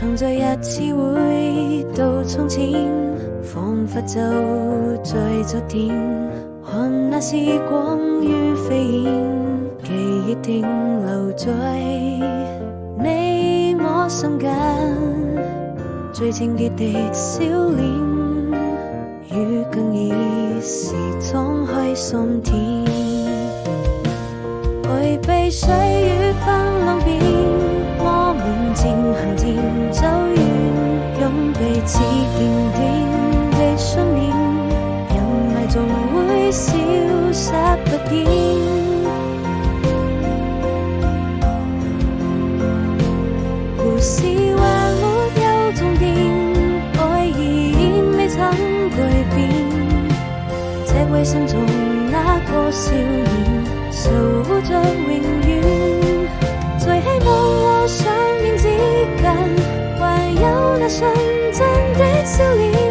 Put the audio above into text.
常在日子回到從前，彷彿就在昨天，看那時光如飛燕，記憶停留在你我心間，最清潔的笑臉，與更易時敞開心田，回避歲月翻浪邊，我們漸行漸走遠，用彼此堅定的信念，人愛總會消失不見。故事還沒有終點，愛已未曾改變，這位心中那個少年守護着永遠，在希望和想念之間，還有那純真的笑臉。